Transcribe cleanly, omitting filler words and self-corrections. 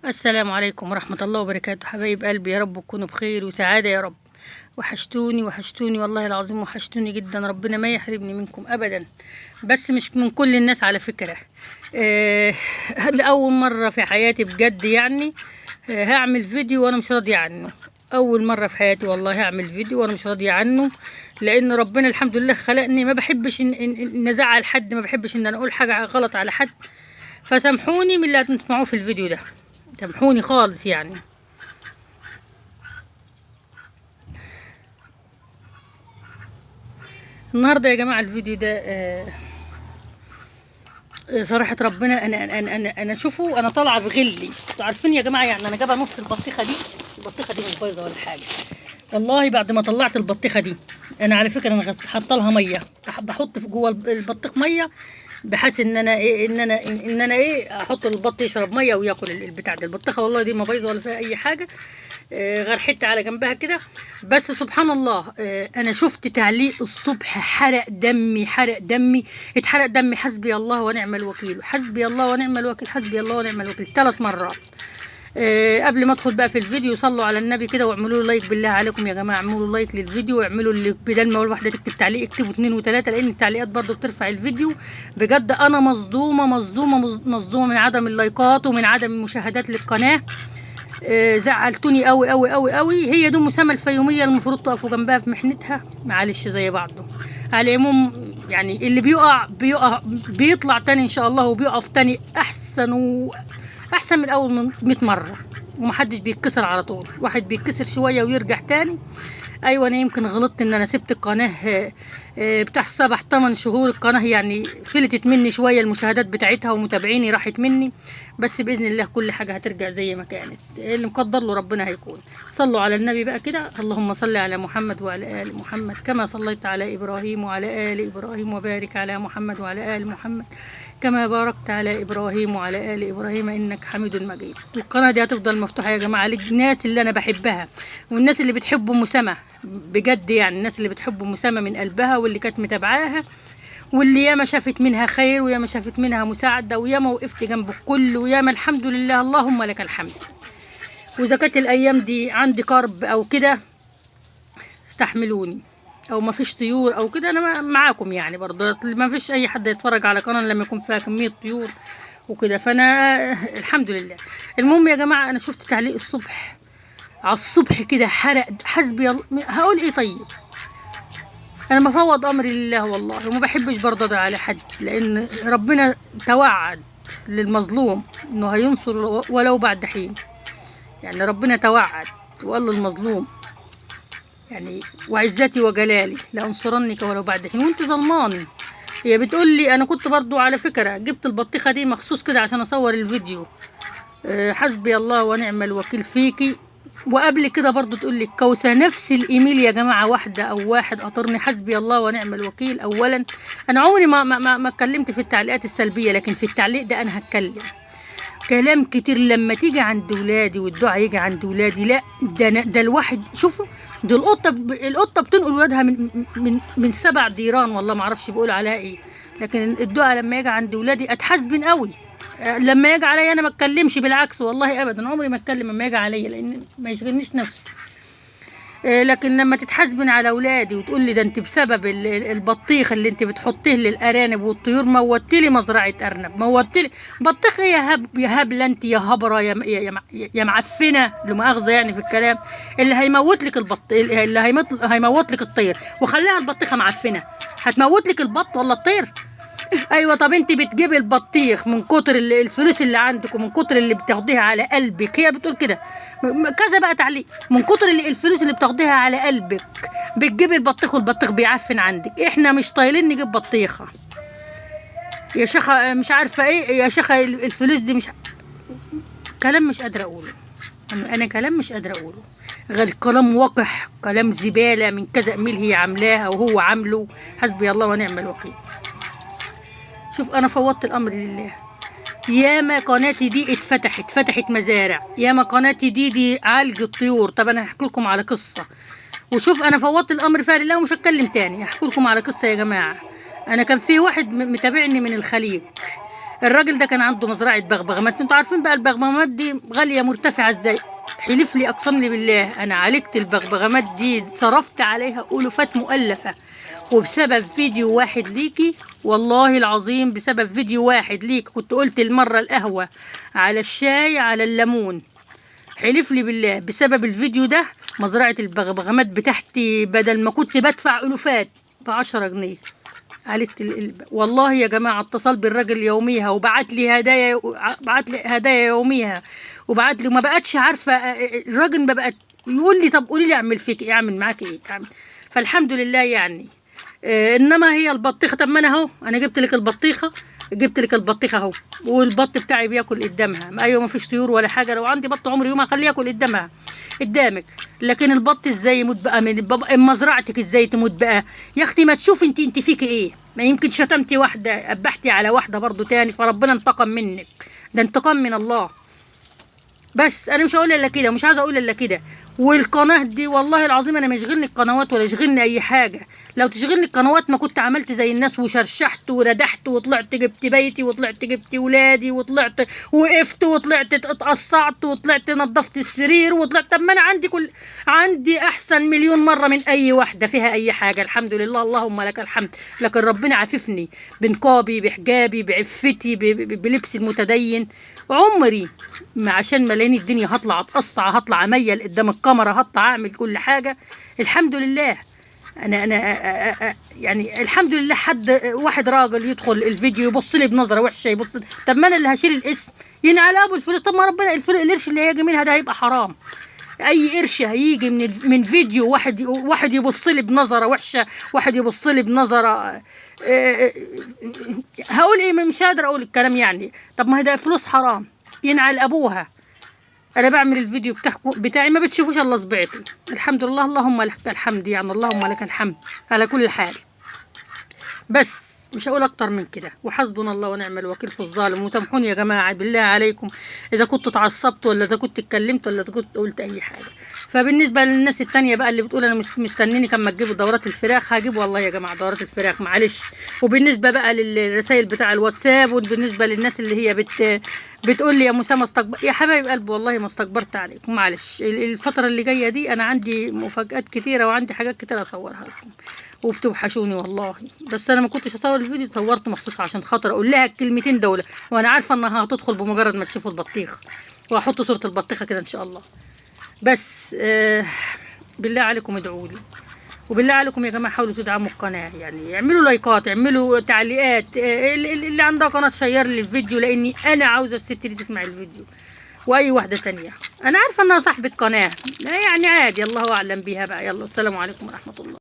السلام عليكم ورحمة الله وبركاته. حبايب قلبي، يا رب تكونوا بخير وسعادة يا رب. وحشتوني وحشتوني والله العظيم، وحشتوني جدا. ربنا ما يحرمني منكم أبدا، بس مش من كل الناس على فكرة. لأول مرة في حياتي بجد يعني. هعمل فيديو وأنا مش راضية عنه. أول مرة في حياتي والله هعمل فيديو وأنا مش راضية عنه، لأن ربنا الحمد لله خلقني ما بحبش إن أزعل حد، ما بحبش إن أنا أقول حاجة غلط على حد. فسامحوني من اللي هتسمعوه في الفيديو ده، سامحوني خالص يعني. النهارده يا جماعه الفيديو ده صراحه ربنا انا شوفوا، انا طالعه بغلي. انتوا عارفين يا جماعه يعني انا جايبه نص البطيخه دي. البطيخه دي مش بايظه ولا حاجه والله. بعد ما طلعت البطيخه دي، انا على فكره انا حاطه لها ميه، بحط في جوه البطيخ ميه، بحيث ان انا ايه احط البط يشرب ميه وياكل البتاع ده. البطيخه والله دي ما بايظه ولا فيها اي حاجه، غير حته على جنبها كده. بس سبحان الله، انا شفت تعليق الصبح حرق دمي، حرق دمي، اتحرق دمي. حسبي الله ونعم الوكيل، حسبي الله ونعم الوكيل، حسبي الله ونعم الوكيل 3 مرات. قبل ما ادخل بقى في الفيديو، صلوا على النبي كده واعملوا له لايك بالله عليكم يا جماعه. اعملوا لايك للفيديو، واعملوا اللي بدل ما واحده تكتب تعليق اكتبوا 2 و3، لان التعليقات برضو بترفع الفيديو. بجد انا مصدومه مصدومه مصدومه من عدم اللايكات ومن عدم المشاهدات للقناه. زعلتوني قوي قوي قوي قوي. هي دي مسامة الفيومية، المفروض تقفوا جنبها في محنتها. معلش زي بعضه. على العموم يعني اللي بيقع بيطلع تاني ان شاء الله، وبيقف تاني احسن من اول من 100 مرة. ومحدش بيتكسر على طول، واحد بيتكسر شوية ويرجع تاني. ايوه انا يمكن غلطت ان انا سبت القناه بتاع 7 8 شهور. القناه يعني فلتت مني شويه، المشاهدات بتاعتها ومتابعيني راحت مني. بس باذن الله كل حاجه هترجع زي ما كانت، اللي مقدر له ربنا هيكون. صلوا على النبي بقى كده. اللهم صل على محمد وعلى ال محمد كما صليت على ابراهيم وعلى ال ابراهيم، وبارك على محمد وعلى ال محمد كما باركت على ابراهيم وعلى ال ابراهيم انك حميد مجيد. القناه دي هتفضل مفتوحه يا جماعه للناس اللي انا بحبها، والناس اللي بتحب ام سما بجد. يعني الناس اللي بتحب ام سما من قلبها، واللي كانت متابعاها، واللي ياما شافت منها خير، وياما شافت منها مساعده، وياما وقفت جنب الكل، وياما الحمد لله اللهم لك الحمد. واذا كانت الايام دي عندي كرب او كده استحملوني، او ما فيش طيور او كده، انا معاكم يعني برضه. ما فيش اي حد يتفرج على قناه لما يكون فيها كميه طيور وكده، فانا الحمد لله. المهم يا جماعه، انا شفت تعليق الصبح على الصبح كده حرق. حسبي الله، هقول ايه طيب؟ انا بفوض امري لله والله، وما بحبش برضه على حد، لان ربنا توعد للمظلوم انه هينصر ولو بعد حين. يعني ربنا توعد وقال للمظلوم يعني وعزتي وجلالي لانصرنك ولو بعد حين، وانت ظلماني. هي بتقول لي انا كنت برضو على فكره جبت البطيخه دي مخصوص كده عشان اصور الفيديو. حسبي الله ونعم الوكيل فيكي. وقبل كده برضو تقول لي كوسه، نفس الايميل يا جماعه، واحده او واحد قطرني. حسبي الله ونعم الوكيل. اولا انا عمري ما اتكلمت في التعليقات السلبيه، لكن في التعليق ده انا هتكلم كلام كتير. لما تيجي عند ولادي والدعاء يجي عند ولادي، لا ده الواحد شوفوا، دي القطه بتنقل ولادها من 7 ديران، والله ما اعرفش بيقولوا عليها ايه. لكن الدعاء لما يجي عند ولادي اتحزبن قوي. لما يجي عليا انا ما اتكلمش، بالعكس والله ابدا عمري ما اتكلم لما يجي عليا، لان ما يشغلنيش نفسي. لكن لما تتحاسبن على اولادي وتقول لي ده انت بسبب البطيخ اللي انت بتحطيه للارانب والطيور موتلي مزرعه ارنب، موتلي بطيخ. يا هبله انت، يا هبره، يا معفنه، لمؤاخذه يعني في الكلام. اللي هيموت لك اللي هيموت لك الطير، وخليها البطيخه معفنه، هتموت لك البط ولا الطير؟ ايوه. طب انت بتجيبي البطيخ من كتر الفلوس اللي عندك، ومن كتر اللي بتاخديها على قلبك. هي بتقول كده كذا بقى تعليق، من كتر الفلوس اللي بتاخديها على قلبك بتجيبي البطيخ، والبطيخ بيعفن عندك. احنا مش طايلين نجيب بطيخه يا شيخه، مش عارفه ايه يا شيخه. الفلوس دي مش كلام مش قادره اقوله. انا كلام مش قادره اقوله، غير كلام وقح، كلام زباله من كذا ايميل هي عاملاها وهو عامله. حسبي الله ونعم الوكيل. شوف انا فوضت الامر لله. ياما قناتي دي فتحت مزارع، ياما قناتي دي عالج الطيور. طب انا هحكي لكم على قصه. وشوف انا فوضت الامر فيها لله ومش هتكلم تاني. هحكي لكم على قصه يا جماعه. انا كان في واحد متابعني من الخليج، الراجل ده كان عنده مزرعه بغبغانات. انتوا عارفين بقى البغبغانات دي غاليه مرتفعه ازاي. حلف لي اقسم لي بالله انا عالجت البغبغانات دي، صرفت عليها الوفات مؤلفه، وبسبب فيديو واحد ليكي والله العظيم، بسبب فيديو واحد ليك كنت قلت المره القهوه على الشاي على الليمون. حلف لي بالله بسبب الفيديو ده مزرعه البغبغانات بتاعتي بدل ما كنت بدفع الوفات ب10 جنيه عالجت والله يا جماعه. اتصل بالراجل يوميها وبعت لي هدايا، بعت لي هدايا يوميها، وبعت لي، وما بقتش عارفه الراجل ما بقت يقول لي طب قولي لي اعمل فيك ايه، اعمل معاك ايه، اعمل. فالحمد لله يعني. انما هي البطيخه، طب ما انا اهو انا جبت لك البطيخه، جبت لك البطيخه اهو، والبط بتاعي بياكل قدامها. ايوه ما فيش طيور ولا حاجه، لو عندي بط عمري يوم اخليه ياكل قدامها قدامك. لكن البط ازاي يموت بقى من مزرعتك؟ ازاي تموت بقى يا اختي؟ ما تشوفي انت فيكي ايه؟ ما يمكن شتمتي واحده، ابحتي على واحده برضو تاني، فربنا انتقم منك. ده انتقام من الله. بس انا مش هقول الا كده، مش عايزه اقول الا كده. والقناه دي والله العظيم انا مش يشغلني القنوات ولا يشغلني اي حاجه. لو تشغلني القنوات ما كنت عملت زي الناس وشرشحت وردحت وطلعت جبت بيتي وطلعت جبت ولادي وطلعت وقفت وطلعت اتقصعت وطلعت نظفت السرير وطلعت. طب ما انا عندي احسن مليون مره من اي واحده فيها اي حاجه، الحمد لله اللهم لك الحمد. لكن ربنا عاففني بنقابي بحجابي بعفتي بلبسي المتدين. عمري ما عشان ملاني الدنيا هطلع اتقصع، هطلع اميل قدام الكاميرا، هطلع اعمل كل حاجه. الحمد لله. انا يعني الحمد لله. حد واحد راجل يدخل الفيديو يبص لي بنظره وحشه، يبص طب ما انا اللي هشيل الاسم ينعل ابو الفلوس. طب ما ربنا القرش اللي هيجي منها ده هيبقى حرام. اي قرش هيجي من فيديو واحد يبص لي بنظره وحشه، واحد يبص لي بنظره هقول ايه؟ مش قادره اقول الكلام يعني. طب ما هي ده فلوس حرام ينعل ابوها. انا بعمل الفيديو بتاعي ما بتشوفوش الا صبعتي. الحمد لله اللهم لك الحمد، يعني اللهم لك الحمد على كل حال. بس مش هقول اكتر من كده، وحسبنا الله ونعم الوكيل في الظالم. وسامحوني يا جماعه بالله عليكم اذا كنت اتعصبت ولا اذا كنت اتكلمت ولا اذا كنت قلت اي حاجه. فبالنسبه للناس التانية بقى اللي بتقول انا مستنيني كما تجيبوا دورات الفراخ، هجيب والله يا جماعه دورات الفراخ معلش. وبالنسبه بقى للرسائل بتاع الواتساب، وبالنسبه للناس اللي هي بتقول لي يا مسامه يا حبايب قلبي والله ما استكبرت عليكم، معلش. الفتره اللي جايه دي انا عندي مفاجآت كتيره وعندي حاجات كتيره اصورها لكم وبتوحشوني والله. بس انا ما كنتش اصور الفيديو، صورته مخصوص عشان خاطر اقول لها الكلمتين دول، وانا عارفه انها هتدخل بمجرد ما تشوفوا البطيخ. وهحط صوره البطيخه كده ان شاء الله. بس بالله عليكم ادعوا لي، وبالله عليكم يا جماعه حاولوا تدعموا القناه، يعني اعملوا لايكات، اعملوا تعليقات. اللي عندها قناه شير لي الفيديو، لاني انا عاوزه الست دي تسمع الفيديو، واي واحده تانية. انا عارفه انها صاحبه قناه يعني عادي، الله اعلم بيها بقى. يلا السلام عليكم ورحمه الله.